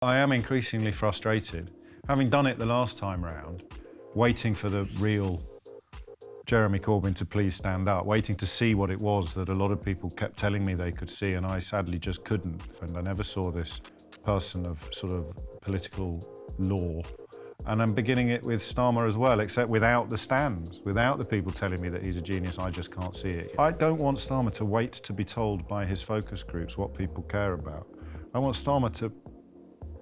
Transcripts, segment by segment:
I am increasingly frustrated, having done it the last time round, waiting for the real Jeremy Corbyn to please stand up, waiting to see what it was that a lot of people kept telling me they could see, and I sadly just couldn't. And I never saw this person of sort of political law. And I'm beginning it with Starmer as well, except without the stands, without the people telling me that he's a genius. I just can't see it. I don't want Starmer to wait to be told by his focus groups what people care about. I want Starmer to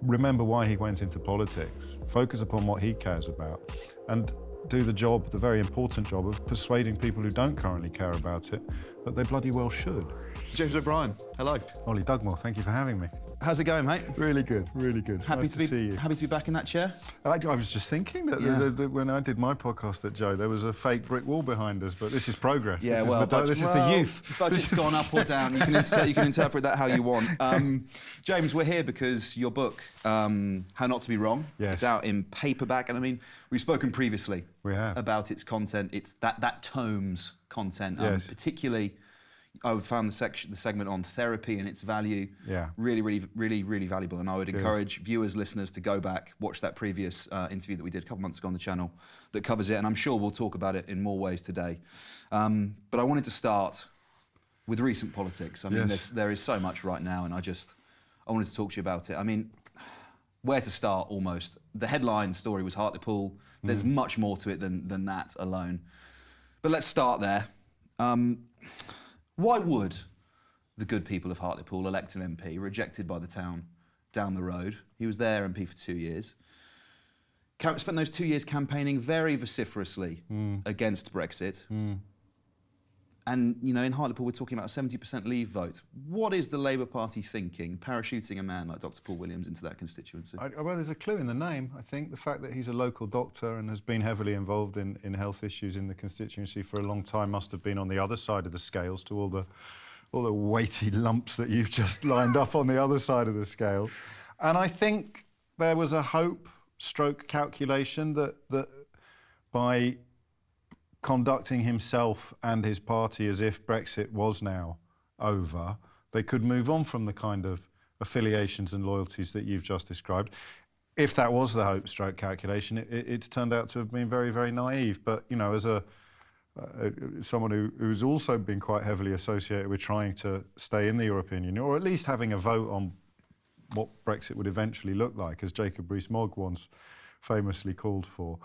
remember why he went into politics, focus upon what he cares about, and do the job, the very important job of persuading people who don't currently care about it that they bloody well should. James O'Brien, hello. Oli Dugmore, thank you for having me. How's it going, mate? Really good, really good. Happy nice to see you. Happy to be back in that chair? I was just thinking that when I did my podcast at Joe, there was a fake brick wall behind us, but this is progress. Yeah, this is the youth. Budget's gone up or down. You can interpret that how you want. James, we're here because your book, How Not to Be Wrong, it's out in paperback, and I mean, we've spoken previously about its content. It's that tome's content, particularly. I found the segment on therapy and its value really valuable, and I would encourage viewers, listeners to go back, watch that previous interview that we did a couple months ago on the channel that covers it, and I'm sure we'll talk about it in more ways today. But I wanted to start with recent politics. I mean, there is so much right now, and I wanted to talk to you about it. I mean, where to start almost. The headline story was Hartlepool. There's much more to it than that alone. But let's start there. Why would the good people of Hartlepool elect an MP rejected by the town down the road? He was their MP for 2 years. Spent those 2 years campaigning very vociferously against Brexit. And, you know, in Hartlepool, we're talking about a 70% Leave vote. What is the Labour Party thinking, parachuting a man like Dr. Paul Williams into that constituency? Well, there's a clue in the name, I think. The fact that he's a local doctor and has been heavily involved in health issues in the constituency for a long time must have been on the other side of the scales to all the weighty lumps that you've just lined up on the other side of the scale. And I think there was a hope, stroke calculation, that by conducting himself and his party as if Brexit was now over, they could move on from the kind of affiliations and loyalties that you've just described. If that was the hope stroke calculation, it's turned out to have been very, very naive. But, you know, as someone who's also been quite heavily associated with trying to stay in the European Union, or at least having a vote on what Brexit would eventually look like, as Jacob Rees-Mogg once famously called for,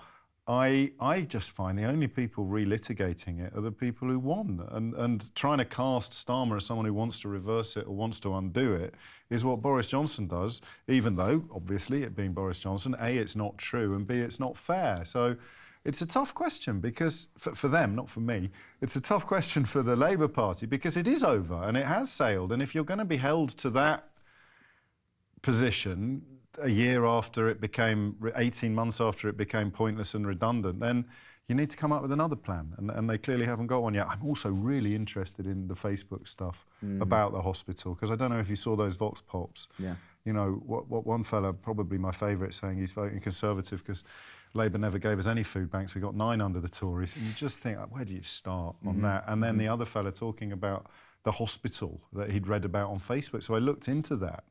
I just find the only people relitigating it are the people who won. And trying to cast Starmer as someone who wants to reverse it or wants to undo it is what Boris Johnson does, even though, obviously, it being Boris Johnson, A, it's not true, and B, it's not fair. So it's a tough question because, for them, not for me, it's a tough question for the Labour Party because it is over and it has sailed. And if you're going to be held to that position a year after it became, 18 months after it became pointless and redundant, then you need to come up with another plan. And they clearly haven't got one yet. I'm also really interested in the Facebook stuff about the hospital, because I don't know if you saw those Vox Pops. Yeah. You know, what one fella, probably my favourite, saying he's voting Conservative because Labour never gave us any food banks. We got 9 under the Tories. And you just think, where do you start on that? And then the other fella talking about the hospital that he'd read about on Facebook. So I looked into that,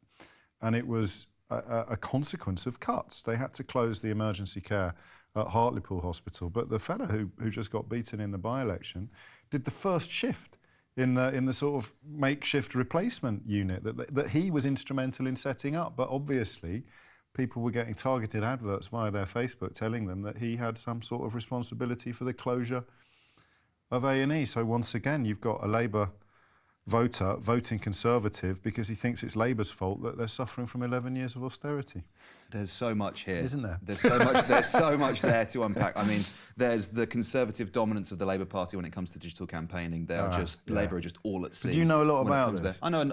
and it was a consequence of cuts. They had to close the emergency care at Hartlepool Hospital, but the fella who just got beaten in the by-election did the first shift in the sort of makeshift replacement unit that he was instrumental in setting up. But obviously, people were getting targeted adverts via their Facebook telling them that he had some sort of responsibility for the closure of A&E. So once again, you've got a Labour voter voting Conservative because he thinks it's Labour's fault that they're suffering from 11 years of austerity. There's so much here. Isn't there? There's so much there to unpack. I mean, there's the Conservative dominance of the Labour Party when it comes to digital campaigning. They are Labour are just all at sea. Do you know a lot about this? I know.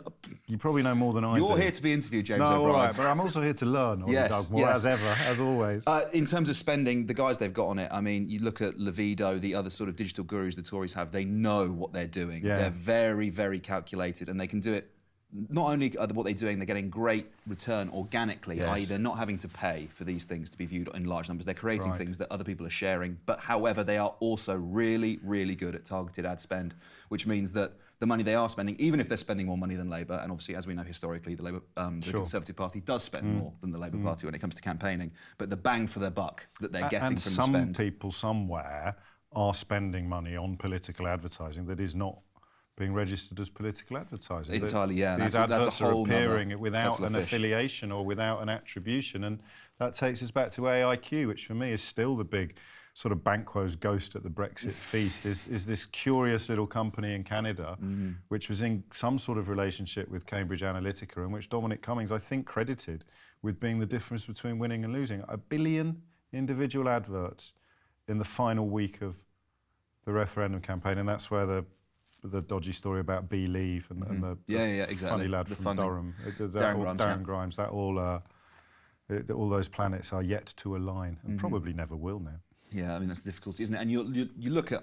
You probably know more than I do. You're here to be interviewed, James O'Brien. No, all right, but I'm also here to learn. Yes, as ever, as always. In terms of spending, the guys they've got on it, I mean, you look at Levido, the other sort of digital gurus the Tories have, they know what they're doing. Yeah. They're very, very calculated, and they can do it not only are what they're doing, they're getting great return organically, yes. i.e. they're not having to pay for these things to be viewed in large numbers. They're creating things that other people are sharing, but however, they are also really, really good at targeted ad spend, which means that the money they are spending, even if they're spending more money than Labour, and obviously, as we know historically, the Labour, the Conservative Party does spend more than the Labour Party when it comes to campaigning, but the bang for their buck that they're getting from the spend. And some people somewhere are spending money on political advertising that is not being registered as political advertising. Entirely, yeah. These adverts are appearing without an affiliation or without an attribution, and that takes us back to AIQ, which for me is still the big sort of Banquo's ghost at the Brexit feast, is this curious little company in Canada, which was in some sort of relationship with Cambridge Analytica, and which Dominic Cummings, I think, credited with being the difference between winning and losing. 1 billion individual adverts in the final week of the referendum campaign, and that's where the dodgy story about Believe and the exactly. funny lad from Durham, Darren Grimes, that all those planets are yet to align and probably never will now. Yeah, I mean that's the difficulty, isn't it? And you look at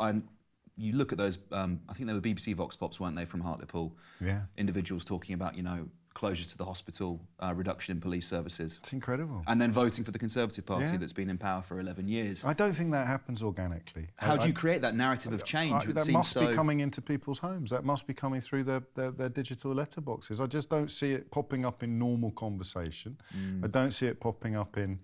those. I think they were BBC Vox Pops, weren't they, from Hartlepool? Yeah. Individuals talking about closures to the hospital, reduction in police services. It's incredible. And then voting for the Conservative Party that's been in power for 11 years. I don't think that happens organically. How do you create that narrative of change? That must be coming into people's homes. That must be coming through their digital letterboxes. I just don't see it popping up in normal conversation. I don't see it popping up in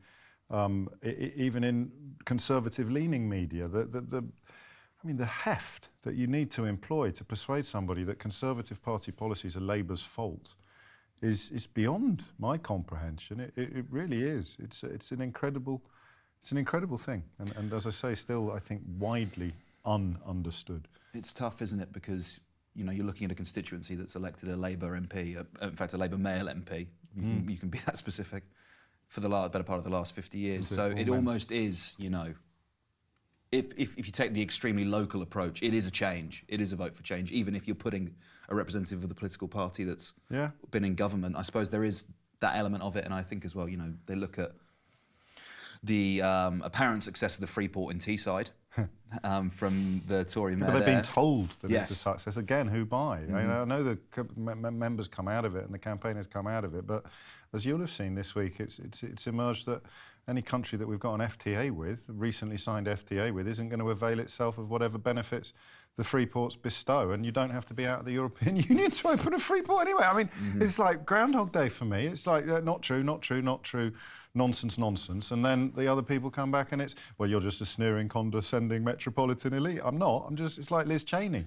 even in conservative-leaning media. The heft that you need to employ to persuade somebody that Conservative Party policies are Labour's fault is beyond my comprehension. It really is. It's an incredible thing, and as I say, still I think widely ununderstood. It's tough, isn't it? Because you're looking at a constituency that's elected a Labour MP, in fact a Labour male MP. You can be that specific for the better part of the last 50 years. So it almost is, If you take the extremely local approach, it is a change. It is a vote for change, even if you're putting a representative of the political party that's been in government. I suppose there is that element of it, and I think as well, they look at the apparent success of the Freeport in Teesside from the Tory mayor. But they've been told that it's a success. Again, who by? I know the members come out of it and the campaigners come out of it, but as you'll have seen this week, it's emerged that any country that we've got an FTA with, recently signed FTA with, isn't going to avail itself of whatever benefits the free ports bestow, and you don't have to be out of the European Union to open a free port anyway. I mean, it's like Groundhog Day for me. It's like, not true, nonsense. And then the other people come back and it's, well, you're just a sneering, condescending metropolitan elite. I'm not. It's like Liz Cheney.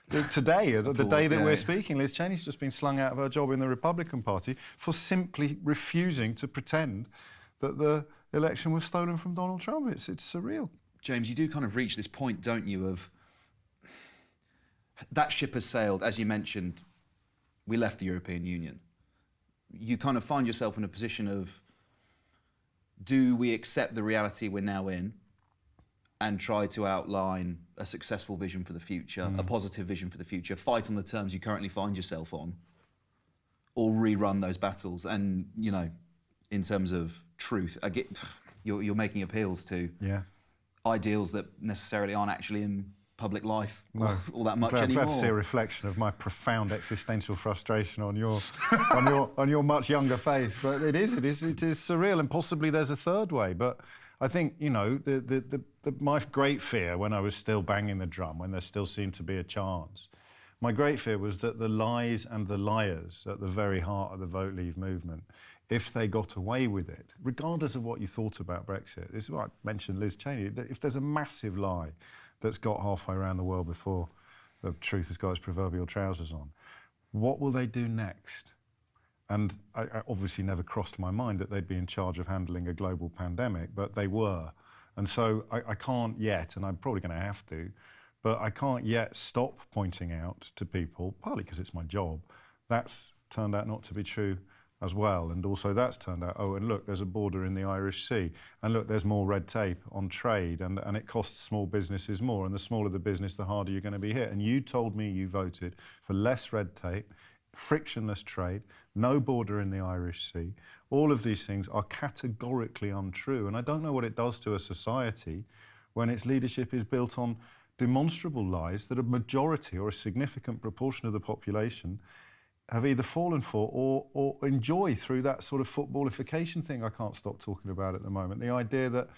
Today, the day that we're speaking, Liz Cheney's just been slung out of her job in the Republican Party for simply refusing to pretend that the election was stolen from Donald Trump. It's surreal. James, you do kind of reach this point, don't you, of that ship has sailed. As you mentioned, we left the European Union. You kind of find yourself in a position of, do we accept the reality we're now in and try to outline a successful vision for the future, a positive vision for the future, fight on the terms you currently find yourself on, or rerun those battles? And, in terms of truth, you're making appeals to ideals that necessarily aren't actually in public life all that much anymore. I'm glad to see a reflection of my profound existential frustration on your on your much younger face. But it is surreal, and possibly there's a third way. But I think my great fear when I was still banging the drum, when there still seemed to be a chance, my great fear was that the lies and the liars at the very heart of the Vote Leave movement, if they got away with it, regardless of what you thought about Brexit, this is what I mentioned Liz Cheney, if there's a massive lie that's got halfway around the world before the truth has got its proverbial trousers on, what will they do next? And I obviously never crossed my mind that they'd be in charge of handling a global pandemic, but they were. And so I can't yet, and I'm probably going to have to, but I can't yet stop pointing out to people, partly because it's my job, that's turned out not to be true as well. And also that's turned out, and look, there's a border in the Irish Sea. And look, there's more red tape on trade, and it costs small businesses more. And the smaller the business, the harder you're going to be hit. And you told me you voted for less red tape, frictionless trade, no border in the Irish Sea. All of these things are categorically untrue. And I don't know what it does to a society when its leadership is built on demonstrable lies that a majority or a significant proportion of the population have either fallen for or enjoy through that sort of footballification thing I can't stop talking about at the moment. The idea that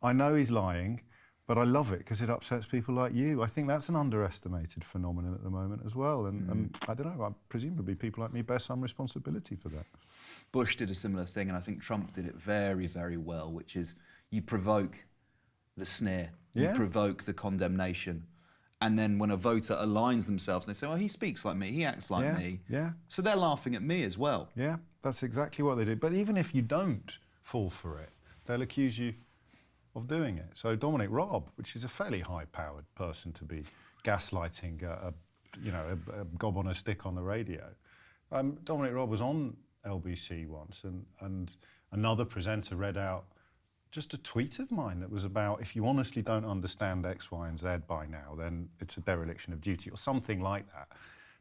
I know he's lying, but I love it because it upsets people like you. I think that's an underestimated phenomenon at the moment as well. And I don't know, presumably people like me bear some responsibility for that. Bush did a similar thing, and I think Trump did it very, very well, which is you provoke the sneer, you provoke the condemnation. And then when a voter aligns themselves, they say, well, he speaks like me, he acts like me. Yeah. So they're laughing at me as well. Yeah, that's exactly what they do. But even if you don't fall for it, they'll accuse you of doing it. So Dominic Raab, which is a fairly high-powered person to be gaslighting a gob on a stick on the radio. Dominic Raab was on LBC once, and another presenter read out just a tweet of mine that was about, if you honestly don't understand X, Y, and Z by now, then it's a dereliction of duty, or something like that.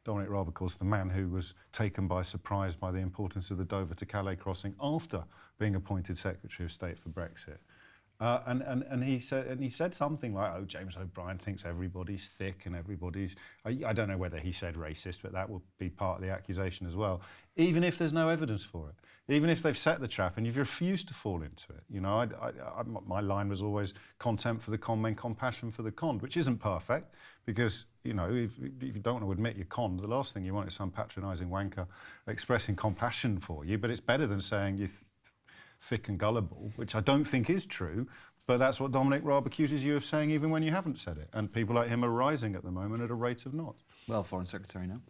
Dominic Raab, of course, the man who was taken by surprise by the importance of the Dover to Calais crossing after being appointed Secretary of State for Brexit. And he said something like, oh, James O'Brien thinks everybody's thick and everybody's... I don't know whether he said racist, but that will be part of the accusation as well, even if there's no evidence for it. Even if they've set the trap and you've refused to fall into it. You know, my line was always contempt for the con men, compassion for the conned, which isn't perfect because, you know, if you don't want to admit you're conned, the last thing you want is some patronising wanker expressing compassion for you, but it's better than saying you're thick and gullible, which I don't think is true, but that's what Dominic Raab accuses you of saying even when you haven't said it. And people like him are rising at the moment at a rate of knots. Well, Foreign Secretary now.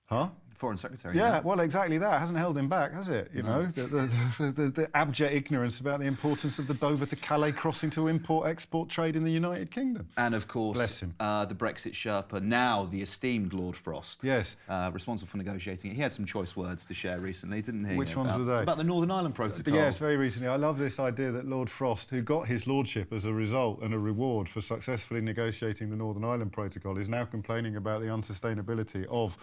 Huh? Foreign Secretary. Yeah, now. well, exactly that. Hasn't held him back, has it? You know, the abject ignorance about the importance of the Dover to Calais crossing to import-export trade in the United Kingdom. And, of course, bless him. The Brexit Sherpa, now the esteemed Lord Frost. Yes. Responsible for negotiating it. He had some choice words to share recently, didn't he? Which ones were they? About the Northern Ireland Protocol. Yes, very recently. I love this idea that Lord Frost, who got his lordship as a result and a reward for successfully negotiating the Northern Ireland Protocol, is now complaining about the unsustainability of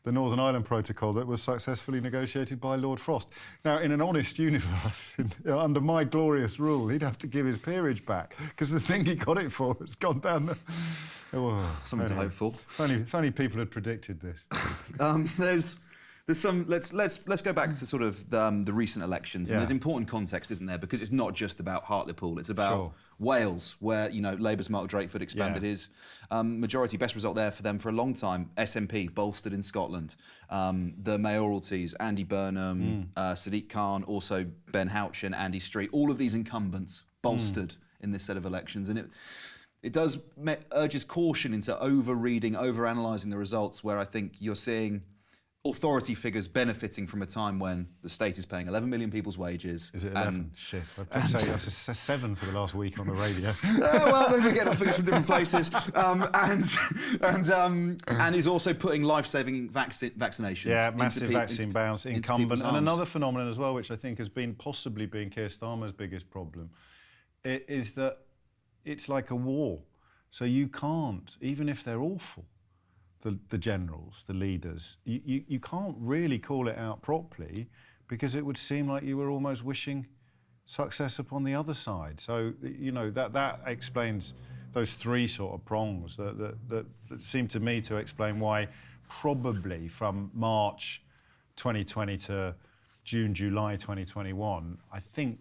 the Northern Ireland Protocol that was successfully negotiated by Lord Frost. Now, in an honest universe, under my glorious rule, he'd have to give his peerage back, because the thing he got it for has gone down the... Something to hope for. If only people had predicted this. There's some. Let's go back to sort of the recent elections, and there's important context, isn't there? Because it's not just about Hartlepool; it's about Wales, where Labour's Mark Drakeford expanded his majority. Best result there for them for a long time. SNP bolstered in Scotland. The mayoralties: Andy Burnham, Sadiq Khan, also Ben Houchen and Andy Street. All of these incumbents bolstered in this set of elections, and it does urges caution into over-reading, over-analysing the results, where I think you're seeing authority figures benefiting from a time when the state is paying 11 million people's wages. Is it 11? Shit, I'd say that's 7 for the last week on the radio. Well, then we get our figures from different places. And he's also putting life-saving vaccinations. Yeah, massive vaccine bounce, incumbent. And another phenomenon as well, which I think has possibly been Keir Starmer's biggest problem, is that it's like a war. So you can't, even if they're awful, the generals, the leaders, you can't really call it out properly, because it would seem like you were almost wishing success upon the other side. So, you know, that explains those three sort of prongs that seem to me to explain why probably from March 2020 to June, July 2021, I think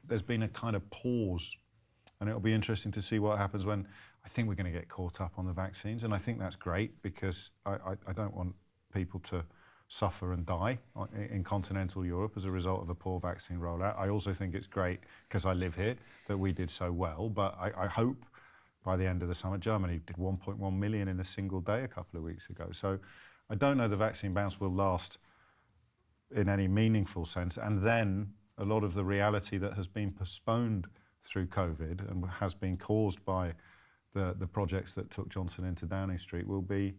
there's been a kind of pause, and it'll be interesting to see what happens when I think we're going to get caught up on the vaccines, and I think that's great, because I don't want people to suffer and die in continental Europe as a result of a poor vaccine rollout. I also think it's great, because I live here, that we did so well, but I hope by the end of the summer, Germany did 1.1 million in a single day a couple of weeks ago. So I don't know the vaccine bounce will last in any meaningful sense, and then a lot of the reality that has been postponed through COVID and has been caused by the projects that took Johnson into Downing Street will be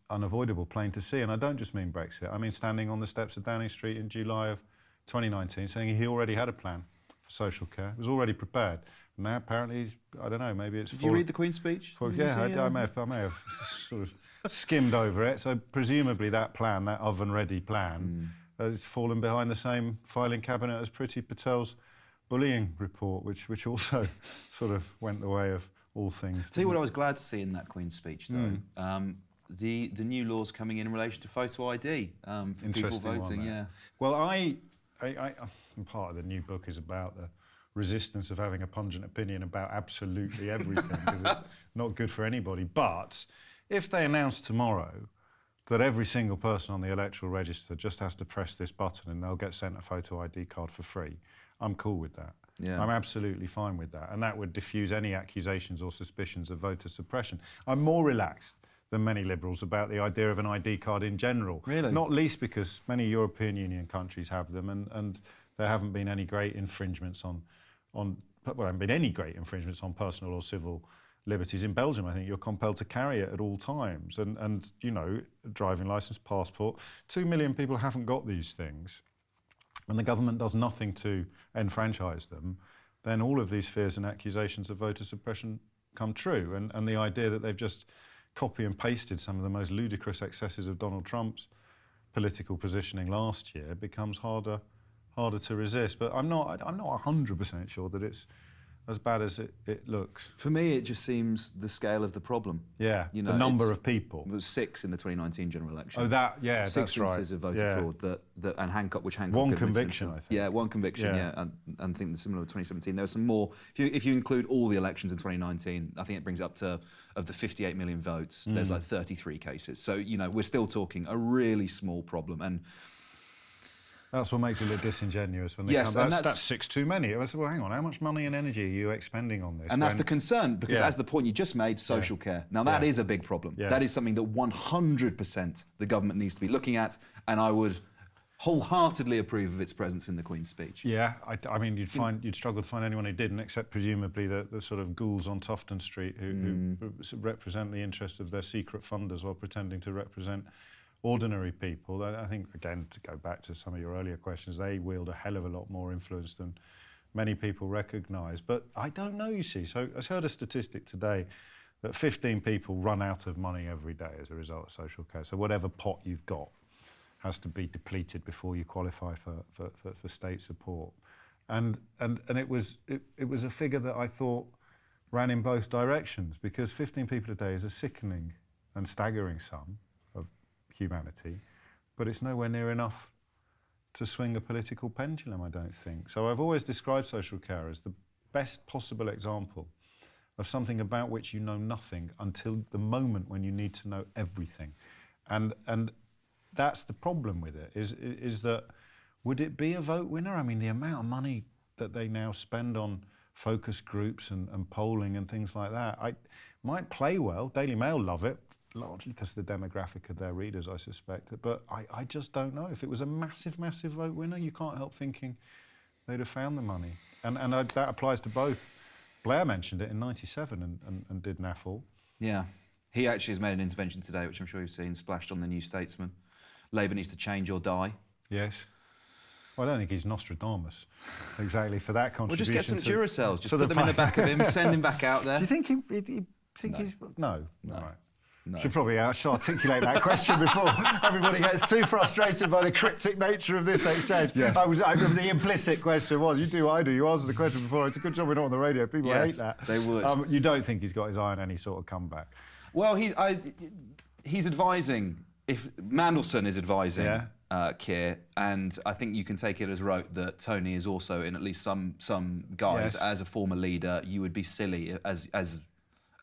unavoidable, plain to see. And I don't just mean Brexit. I mean standing on the steps of Downing Street in July of 2019 saying he already had a plan for social care. It was already prepared. Now apparently he's, I don't know, maybe it's... Did you read the Queen's speech? I may have sort of skimmed over it. So presumably that plan, that oven-ready plan, has fallen behind the same filing cabinet as Priti Patel's bullying report, which also sort of went the way of all things. Tell you what I was glad to see in that Queen's speech, though. the new laws coming in relation to photo ID for people voting. Yeah. Well, part of the new book is about the resistance of having a pungent opinion about absolutely everything, because it's not good for anybody. But if they announce tomorrow that every single person on the electoral register just has to press this button and they'll get sent a photo ID card for free, I'm cool with that. Yeah. I'm absolutely fine with that. And that would diffuse any accusations or suspicions of voter suppression. I'm more relaxed than many Liberals about the idea of an ID card in general. Really? Not least because many European Union countries have them, and there haven't been any great infringements on personal or civil liberties. In Belgium, I think you're compelled to carry it at all times. And you know, driving licence, passport, 2 million people haven't got these things, and the government does nothing to enfranchise them, then all of these fears and accusations of voter suppression come true. And the idea that they've just copy and pasted some of the most ludicrous excesses of Donald Trump's political positioning last year becomes harder to resist. But I'm not 100% sure that it's as bad as it looks. For me, it just seems the scale of the problem. Yeah, you know, the number of people. It was 6 in the 2019 general election. Oh, that's right. 6 instances of voter fraud and Hancock. One conviction, I think. Yeah, one conviction, yeah. And I think the similar with 2017. There were some more. If you include all the elections in 2019, I think it brings up to, of the 58 million votes, there's like 33 cases. So, you know, we're still talking a really small problem. And that's what makes it look disingenuous when they come. That's 6 too many. I said, well, hang on, how much money and energy are you expending on this? And that's the concern, because as the point you just made, social care. Now, that is a big problem. Yeah. That is something that 100% the government needs to be looking at, and I would wholeheartedly approve of its presence in the Queen's speech. Yeah, I mean, you'd struggle to find anyone who didn't, except presumably the sort of ghouls on Tufton Street who represent the interests of their secret funders while pretending to represent ordinary people. I think, again, to go back to some of your earlier questions, they wield a hell of a lot more influence than many people recognise. But I don't know, you see. So I heard a statistic today that 15 people run out of money every day as a result of social care. So whatever pot you've got has to be depleted before you qualify for state support. And it was a figure that I thought ran in both directions, because 15 people a day is a sickening and staggering sum of humanity, but it's nowhere near enough to swing a political pendulum, I don't think. So I've always described social care as the best possible example of something about which you know nothing until the moment when you need to know everything. And that's the problem with it, is that would it be a vote winner? I mean, the amount of money that they now spend on focus groups and polling and things like that, might play well. Daily Mail love it, largely because of the demographic of their readers, I suspect. But I just don't know. If it was a massive, massive vote winner, you can't help thinking they'd have found the money. And that applies to both. Blair mentioned it in '97 and did NAFL. Yeah. He actually has made an intervention today, which I'm sure you've seen, splashed on the New Statesman. Labour needs to change or die. Yes. Well, I don't think he's Nostradamus exactly for that contribution. Well, just get some Duracells, just put them in the back of him, send him back out there. Do you think he's... No. No. Right. No. Should probably articulate that question before everybody gets too frustrated by the cryptic nature of this exchange. Yes. The implicit question was, you do what I do, you answer the question before. It's a good job we're not on the radio. People hate that. They would. You don't think he's got his eye on any sort of comeback? Well, he's advising... If Mandelson is advising Keir, and I think you can take it as rote that Tony is also, in at least some guise, as a former leader, you would be silly as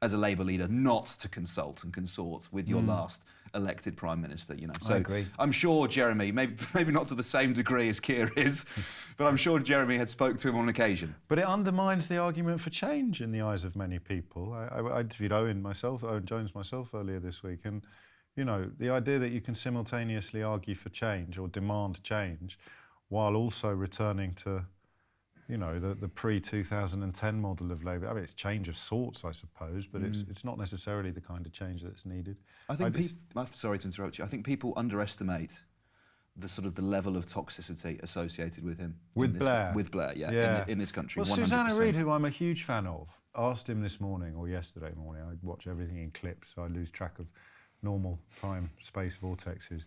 a Labour leader not to consult and consort with your last elected Prime Minister, you know. So I agree. I'm sure Jeremy, maybe not to the same degree as Keir is, but I'm sure Jeremy had spoke to him on occasion. But it undermines the argument for change in the eyes of many people. I interviewed Owen Jones myself earlier this week, and you know, the idea that you can simultaneously argue for change or demand change while also returning to, you know, the pre-2010 model of Labour. I mean, it's change of sorts, I suppose, but it's not necessarily the kind of change that's needed. I think sorry to interrupt you. I think people underestimate the sort of the level of toxicity associated with him. With Blair? With Blair, yeah. In this country, well, 100%. Susanna Reid, who I'm a huge fan of, asked him this morning, or yesterday morning, I watch everything in clips, so I lose track of normal time-space vortexes.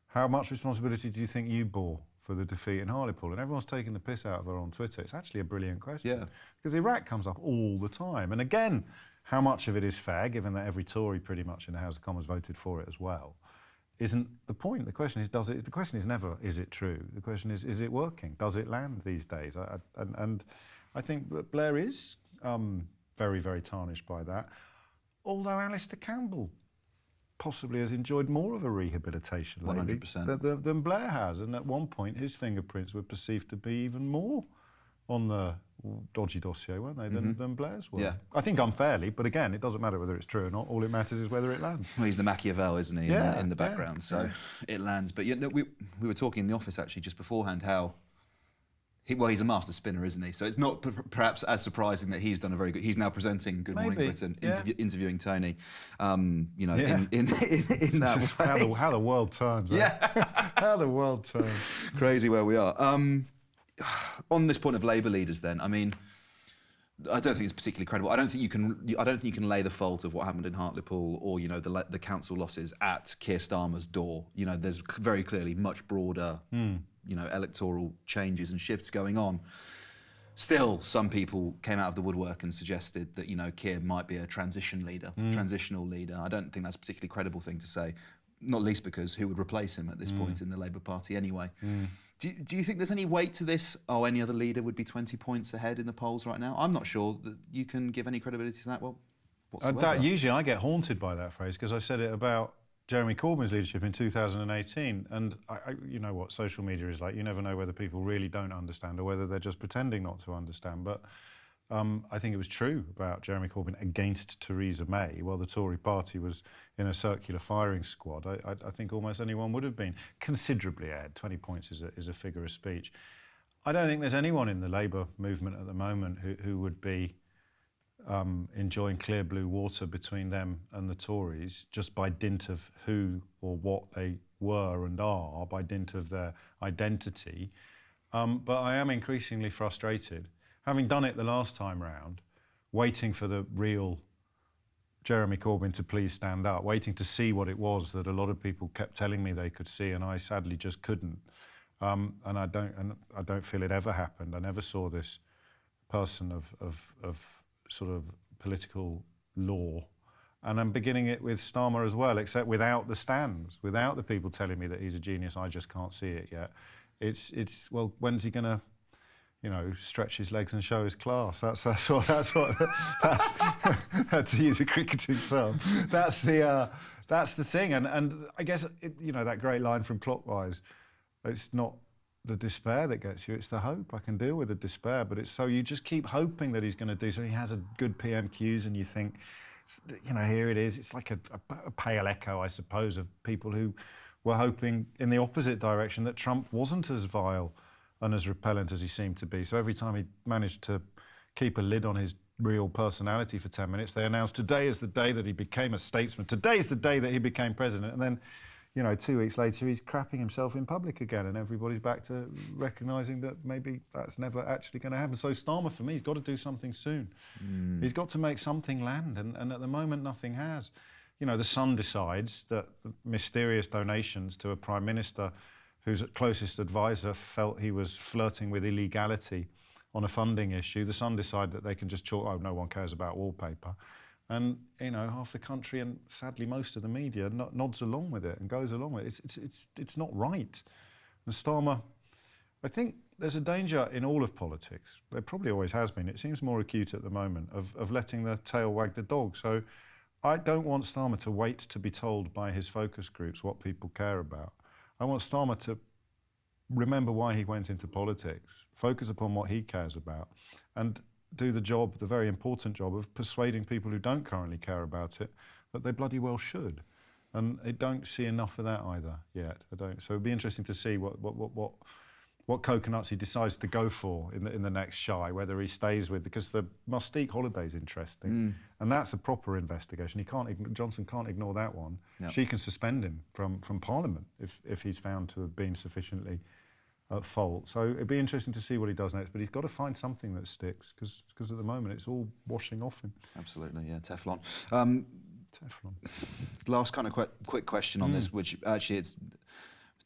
How much responsibility do you think you bore for the defeat in Hartlepool? And everyone's taking the piss out of her on Twitter. It's actually a brilliant question. Yeah. Because Iraq comes up all the time. And again, how much of it is fair, given that every Tory pretty much in the House of Commons voted for it as well, isn't the point. The question is, the question is never, is it true? The question is it working? Does it land these days? And I think that Blair is very, very tarnished by that. Although Alistair Campbell possibly has enjoyed more of a rehabilitation lately 100%. than Blair has. And at one point, his fingerprints were perceived to be even more on the dodgy dossier, weren't they, than Blair's were? Yeah. I think unfairly, but again, it doesn't matter whether it's true or not. All it matters is whether it lands. Well, he's the Machiavel, isn't he, in the background, yeah, so it lands. But you know, we were talking in the office, actually, just beforehand, how he's a master spinner, isn't he? So it's not perhaps as surprising that he's done a very good... He's now presenting Good Morning Britain, interviewing Tony, you know, in that way. How the world turns. How the world turns. Crazy where we are. On this point of Labour leaders, then, I mean, I don't think it's particularly credible. I don't think you can lay the fault of what happened in Hartlepool or, you know, the council losses at Keir Starmer's door. You know, there's very clearly much broader, you know, electoral changes and shifts going on. Still, some people came out of the woodwork and suggested that, you know, Keir might be a transitional leader. I don't think that's a particularly credible thing to say, not least because who would replace him at this point in the Labour Party anyway? Do you think there's any weight to this? Oh, any other leader would be 20 points ahead in the polls right now? I'm not sure that you can give any credibility to that. Well, whatsoever. Usually I get haunted by that phrase because I said it about Jeremy Corbyn's leadership in 2018. And you know what social media is like. You never know whether people really don't understand or whether they're just pretending not to understand. But I think it was true about Jeremy Corbyn against Theresa May while the Tory party was in a circular firing squad. I think almost anyone would have been considerably ahead. 20 points is a figure of speech. I don't think there's anyone in the Labour movement at the moment who would be enjoying clear blue water between them and the Tories just by dint of who or what they were and are, by dint of their identity. But I am increasingly frustrated. Having done it the last time round, waiting for the real Jeremy Corbyn to please stand up, waiting to see what it was that a lot of people kept telling me they could see, and I sadly just couldn't. And I don't feel it ever happened. I never saw this person of sort of political law. And I'm beginning it with Starmer as well, except without the stands, without the people telling me that he's a genius. I just can't see it yet. It's well, when's he going to, you know, stretch his legs and show his class? That's what to use a cricketing term. That's the thing. And I guess you know that great line from Clockwise. It's not the despair that gets you; it's the hope. I can deal with the despair, but it's so you just keep hoping that he's going to do. So he has a good PMQs, and you think, you know, here it is. It's like a pale echo, I suppose, of people who were hoping in the opposite direction that Trump wasn't as vile and as repellent as he seemed to be. So every time he managed to keep a lid on his real personality for 10 minutes, they announced today is the day that he became a statesman. Today's the day that he became president. And then, you know, 2 weeks later, he's crapping himself in public again, and everybody's back to recognising that maybe that's never actually going to happen. So Starmer, for me, he's got to do something soon. He's got to make something land, and at the moment, nothing has. You know, the Sun decides that mysterious donations to a Prime Minister whose closest advisor felt he was flirting with illegality on a funding issue. The Sun decide that they can just chalk, oh, no one cares about wallpaper. And, you know, half the country and sadly most of the media nods along with it and goes along with it. It's not right. And Starmer, I think there's a danger in all of politics. There probably always has been. It seems more acute at the moment of letting the tail wag the dog. So I don't want Starmer to wait to be told by his focus groups what people care about. I want Starmer to remember why he went into politics, focus upon what he cares about, and do the job, the very important job of persuading people who don't currently care about it that they bloody well should. And I don't see enough of that either yet. I don't. So it'd be interesting to see what coconuts he decides to go for in the next shy, whether he stays with, because the Mustique holiday is interesting, and that's a proper investigation. Johnson can't ignore that one. Yep. She can suspend him from Parliament if he's found to have been sufficiently at fault. So it'd be interesting to see what he does next, but he's got to find something that sticks, because at the moment it's all washing off him. Absolutely, yeah, Teflon. Teflon. Last kind of quick question on this, which actually it's...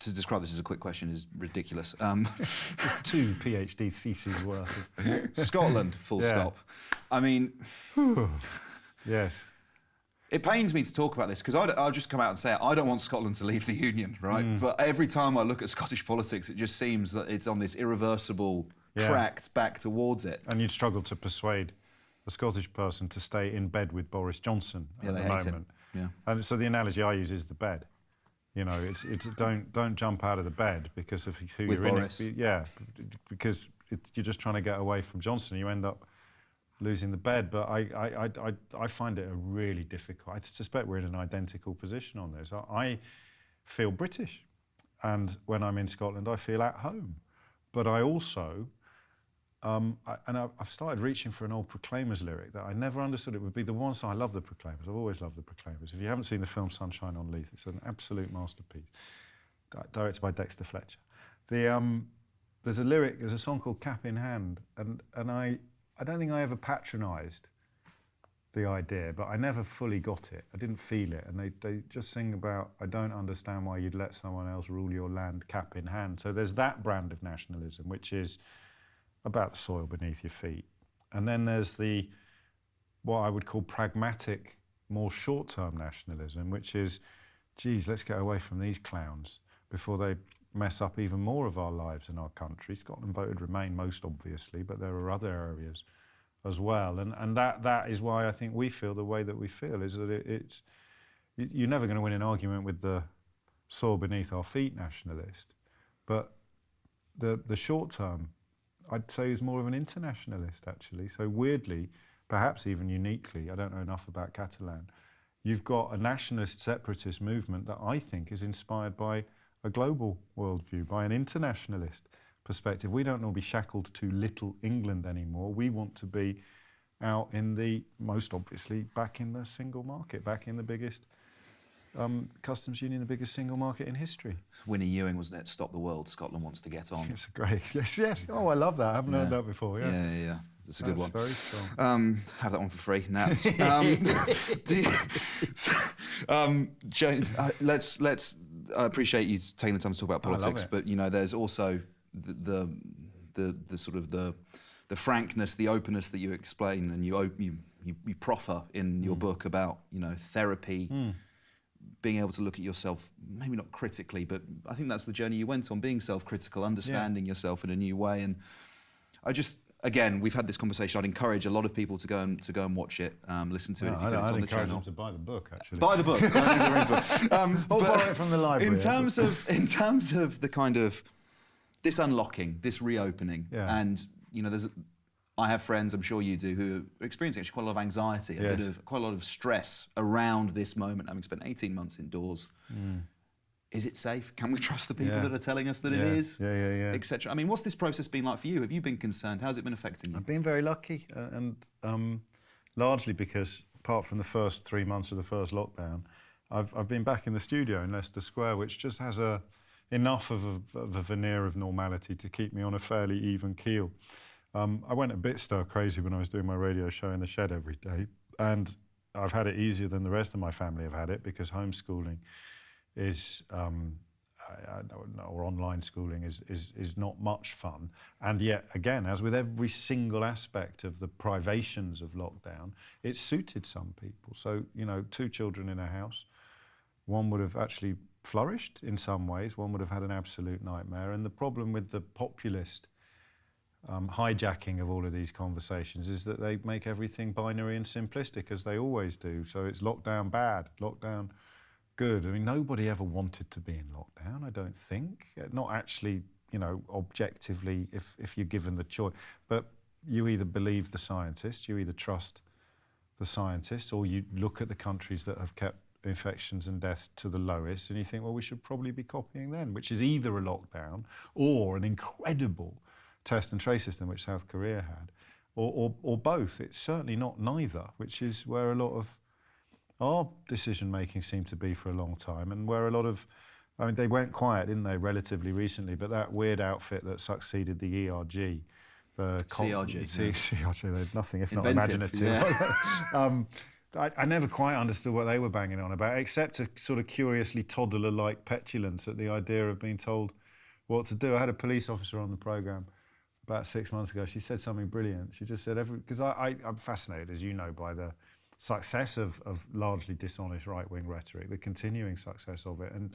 To describe this as a quick question is ridiculous. It's 2 PhD theses worth. Scotland, full stop. I mean, Yes. It pains me to talk about this because I'll just come out and say it. I don't want Scotland to leave the Union, right? But every time I look at Scottish politics, it just seems that it's on this irreversible tract back towards it. And you'd struggle to persuade a Scottish person to stay in bed with Boris Johnson at the moment. Yeah. And so the analogy I use is the bed. You know, it's don't jump out of the bed because of who with you're Boris. in. Yeah, because you're just trying to get away from Johnson. You end up losing the bed. But I find it a really difficult. I suspect we're in an identical position on this. I feel British, and when I'm in Scotland, I feel at home. But I also, I've started reaching for an old Proclaimers lyric that I never understood. It would be the one song. I love the Proclaimers. I've always loved the Proclaimers. If you haven't seen the film Sunshine on Leith, it's an absolute masterpiece, directed by Dexter Fletcher. There's a song called Cap in Hand, and I don't think I ever patronised the idea, but I never fully got it. I didn't feel it. And they just sing about, I don't understand why you'd let someone else rule your land cap in hand. So there's that brand of nationalism, which is about the soil beneath your feet. And then there's what I would call pragmatic, more short-term nationalism, which is, geez, let's get away from these clowns before they mess up even more of our lives in our country. Scotland voted Remain most obviously, but there are other areas as well. And that is why I think we feel the way that we feel, is that you're never going to win an argument with the soil beneath our feet nationalist, but the short term, I'd say, is more of an internationalist actually. So weirdly, perhaps even uniquely, I don't know enough about Catalan, you've got a nationalist separatist movement that I think is inspired by a global worldview, by an internationalist perspective. We don't want to be shackled to little England anymore. We want to be out in the, most obviously, back in the single market, back in the biggest customs union, the biggest single market in history. Winnie Ewing, wasn't it? Stop the world, Scotland wants to get on. It's great, yes. Oh, I love that. I haven't heard that before, Yeah. It's a good one. Very strong. Have that one for free, Nats. James, let's. I appreciate you taking the time to talk about politics, but you know, there's also the sort of the frankness, the openness that you explain and you proffer in your book about, you know, therapy, being able to look at yourself, maybe not critically, but I think that's the journey you went on, being self-critical, understanding yourself in a new way. And I just, again, we've had this conversation. I'd encourage a lot of people to go and watch it, listen to it if you can. It's on the channel. I'd encourage them to buy the book, actually. Buy the book. Or borrow it from the library. In terms of the kind of this unlocking, this reopening, and you know, I have friends, I'm sure you do, who are experiencing actually quite a lot of anxiety, quite a lot of stress around this moment, having spent 18 months indoors. Is it safe? Can we trust the people that are telling us that it is? Etc. I mean, what's this process been like for you? Have you been concerned? How's it been affecting you? I've been very lucky, and largely because, apart from the first 3 months of the first lockdown, I've been back in the studio in Leicester Square, which just has enough of a veneer of normality to keep me on a fairly even keel. I went a bit stir crazy when I was doing my radio show in the shed every day, and I've had it easier than the rest of my family have had it, because homeschooling is, or online schooling is not much fun. And yet, again, as with every single aspect of the privations of lockdown, it suited some people. So, you know, 2 children in a house, one would have actually flourished in some ways, one would have had an absolute nightmare. And the problem with the populist hijacking of all of these conversations is that they make everything binary and simplistic, as they always do. So it's lockdown bad, lockdown good. I mean, nobody ever wanted to be in lockdown, I don't think. Not actually, you know, objectively, if you're given the choice. But you either believe the scientists, you either trust the scientists, or you look at the countries that have kept infections and deaths to the lowest, and you think, well, we should probably be copying them, which is either a lockdown or an incredible test and trace system, which South Korea had, or both. It's certainly not neither, which is where a lot of our decision-making seemed to be for a long time, and where a lot of, I mean, they went quiet, didn't they, relatively recently, but that weird outfit that succeeded the ERG, the CRG, they're nothing if not imaginative. Yeah. I never quite understood what they were banging on about, except a sort of curiously toddler-like petulance at the idea of being told what to do. I had a police officer on the programme about 6 months ago. She said something brilliant. She just said, because I'm fascinated, as you know, by the success of largely dishonest right-wing rhetoric, the continuing success of it. And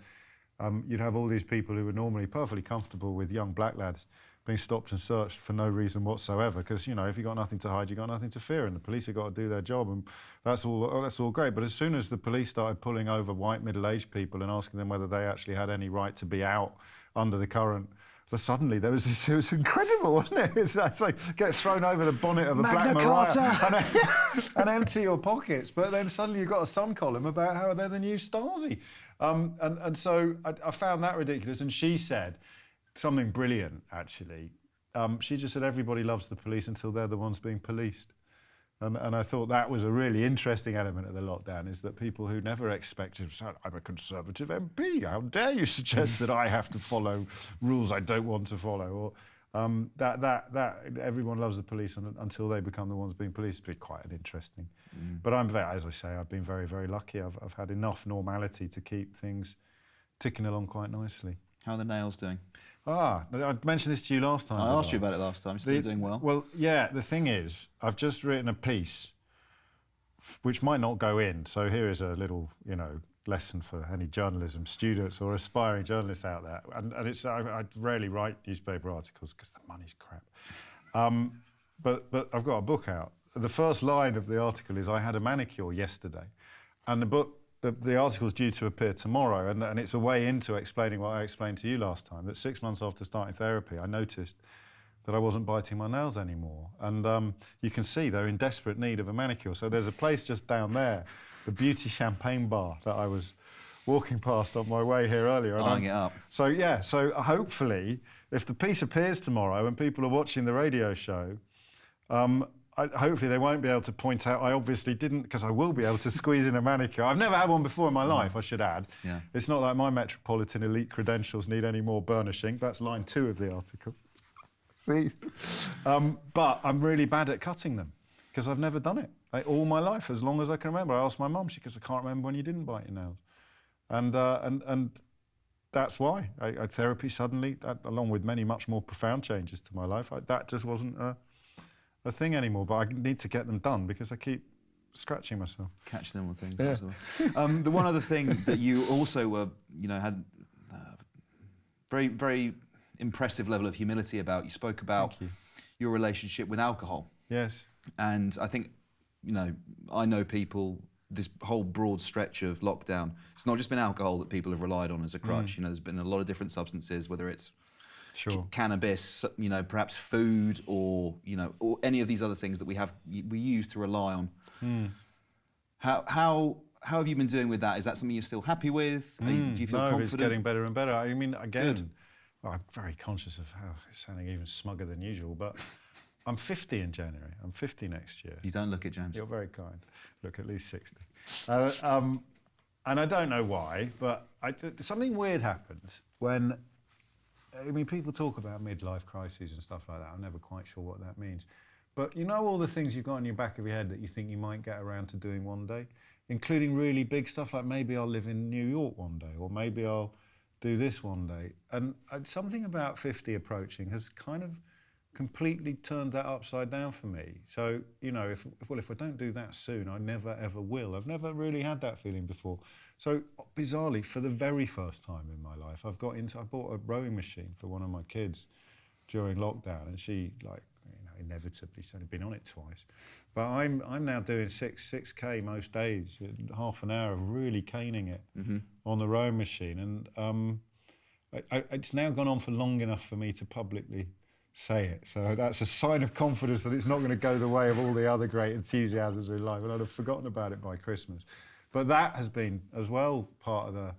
you'd have all these people who were normally perfectly comfortable with young black lads being stopped and searched for no reason whatsoever, because, you know, if you've got nothing to hide, you've got nothing to fear, and the police have got to do their job, and that's all great. But as soon as the police started pulling over white middle-aged people and asking them whether they actually had any right to be out under the current, suddenly there was this, it was incredible, wasn't it? It's like get thrown over the bonnet of a Magna Black Mariah Carta. and empty your pockets. But then suddenly you've got a Sun column about how they're the new Stasi. And so I found that ridiculous. And she said something brilliant, actually. She just said everybody loves the police until they're the ones being policed. And I thought that was a really interesting element of the lockdown, is that people who never expected, I'm a Conservative MP, how dare you suggest that I have to follow rules I don't want to follow, or that everyone loves the police until they become the ones being policed. It's been quite an interesting. But as I say, I've been very, very lucky. I've had enough normality to keep things ticking along quite nicely. How are the nails doing? I mentioned this to you last time. I asked you about it last time. You're doing well? Well, yeah, the thing is, I've just written a piece which might not go in, so here is a little, lesson for any journalism students or aspiring journalists out there. And it's I rarely write newspaper articles because the money's crap. But I've got a book out. The first line of the article is, I had a manicure yesterday. And the book, the article's due to appear tomorrow, and it's a way into explaining what I explained to you last time, that 6 months after starting therapy, I noticed that I wasn't biting my nails anymore. And you can see they're in desperate need of a manicure. So there's a place just down there, the Beauty Champagne Bar, that I was walking past on my way here earlier. Eyeing it up. So yeah, so hopefully, if the piece appears tomorrow and people are watching the radio show, hopefully they won't be able to point out I obviously didn't, because I will be able to squeeze in a manicure. I've never had one before in my life, I should add. Yeah. It's not like my Metropolitan Elite credentials need any more burnishing. That's line 2 of the article. See? But I'm really bad at cutting them, because I've never done it. All my life, as long as I can remember. I asked my mum, she goes, I can't remember when you didn't bite your nails. And that's why. Therapy suddenly, along with many much more profound changes to my life, that just wasn't a thing anymore. But I need to get them done because I keep scratching myself. Catching them on things. Yeah. The one other thing that you also were, had very, very impressive level of humility about. You spoke about your relationship with alcohol. Yes. And I think, I know people, this whole broad stretch of lockdown, it's not just been alcohol that people have relied on as a crutch. There's been a lot of different substances, whether it's cannabis, perhaps food, or or any of these other things that we use to rely on. How have you been doing with that? Is that something you're still happy with? Do you feel confident? It's getting better and better. I mean, again, well, I'm very conscious of how it's sounding even smugger than usual, but I'm 50 in January. I'm 50 next year. You don't look it, James. You're very kind. Look at least 60. And I don't know why, but something weird happens when, people talk about midlife crises and stuff like that. I'm never quite sure what that means. But all the things you've got in your back of your head that you think you might get around to doing one day, including really big stuff like maybe I'll live in New York one day, or maybe I'll do this one day. And something about 50 approaching has kind of completely turned that upside down for me. So, if I don't do that soon, I never ever will. I've never really had that feeling before. So bizarrely, for the very first time in my life, I bought a rowing machine for one of my kids during lockdown, and she inevitably said I'd been on it twice. But I'm now doing 6K most days, half an hour of really caning it on the rowing machine, and it's now gone on for long enough for me to publicly say it. So that's a sign of confidence that it's not going to go the way of all the other great enthusiasms in life, and I'd have forgotten about it by Christmas. But that has been as well part of the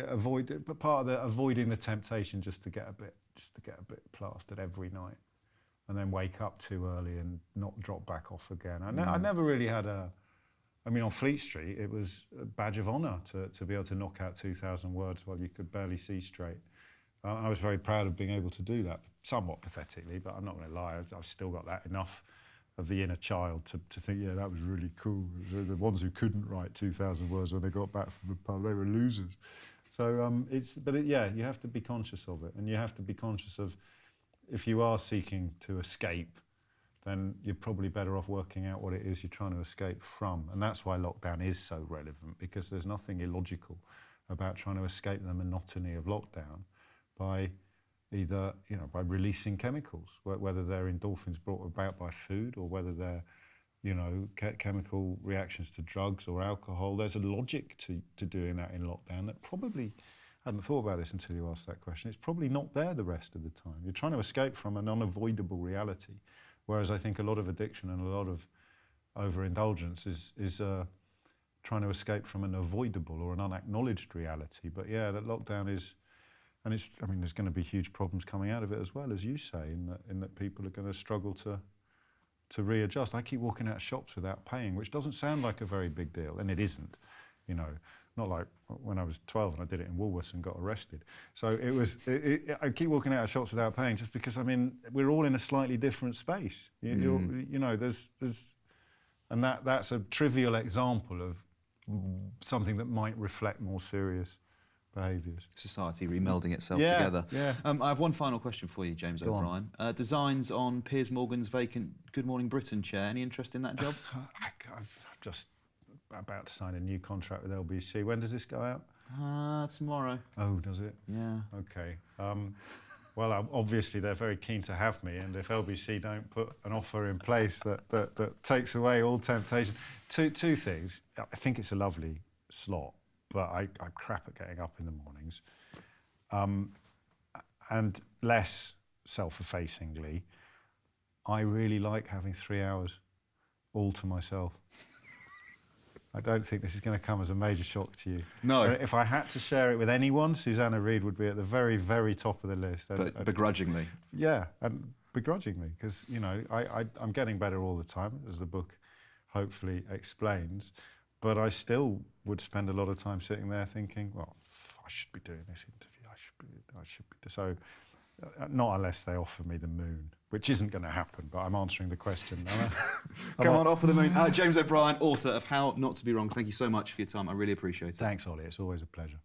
avoiding the temptation just to get a bit plastered every night, and then wake up too early and not drop back off again. I never really had on Fleet Street, it was a badge of honour to be able to knock out 2,000 words while you could barely see straight. I was very proud of being able to do that, somewhat pathetically, but I'm not going to lie, I've still got that enough of the inner child to think, that was really cool. The ones who couldn't write 2,000 words when they got back from the pub, they were losers. So you have to be conscious of it, and you have to be conscious of, if you are seeking to escape, then you're probably better off working out what it is you're trying to escape from. And that's why lockdown is so relevant, because there's nothing illogical about trying to escape the monotony of lockdown by either, by releasing chemicals, whether they're endorphins brought about by food or whether they're, chemical reactions to drugs or alcohol. There's a logic to doing that in lockdown that probably, I hadn't thought about this until you asked that question, it's probably not there the rest of the time. You're trying to escape from an unavoidable reality, whereas I think a lot of addiction and a lot of overindulgence is trying to escape from an avoidable or an unacknowledged reality. But yeah, that lockdown is, and there's going to be huge problems coming out of it as well, as you say, in that people are going to struggle to readjust. I keep walking out of shops without paying, which doesn't sound like a very big deal, and it isn't. Not like when I was 12 and I did it in Woolworths and got arrested. So it was. I keep walking out of shops without paying just because we're all in a slightly different space. There's, and that's a trivial example of something that might reflect more serious behaviours. Society remelding itself together. Yeah. I have one final question for you, James O'Brien. Designs on Piers Morgan's vacant Good Morning Britain chair. Any interest in that job? I'm just about to sign a new contract with LBC. When does this go out? Tomorrow. Oh, does it? Yeah. Okay. Well, obviously they're very keen to have me, and if LBC don't put an offer in place that takes away all temptation, two things. I think it's a lovely slot, but I'm crap at getting up in the mornings. And less self-effacingly, I really like having 3 hours all to myself. I don't think this is going to come as a major shock to you. No. If I had to share it with anyone, Susanna Reid would be at the very, very top of the list. But begrudgingly? Yeah, and begrudgingly, because, I'm getting better all the time, as the book hopefully explains, but I still would spend a lot of time sitting there thinking, well, I should be doing this interview, I should be. So, not unless they offer me the moon, which isn't going to happen, but I'm answering the question. Come on, offer the moon. James O'Brien, author of How Not to Be Wrong. Thank you so much for your time. I really appreciate it. Thanks, Ollie. It's always a pleasure.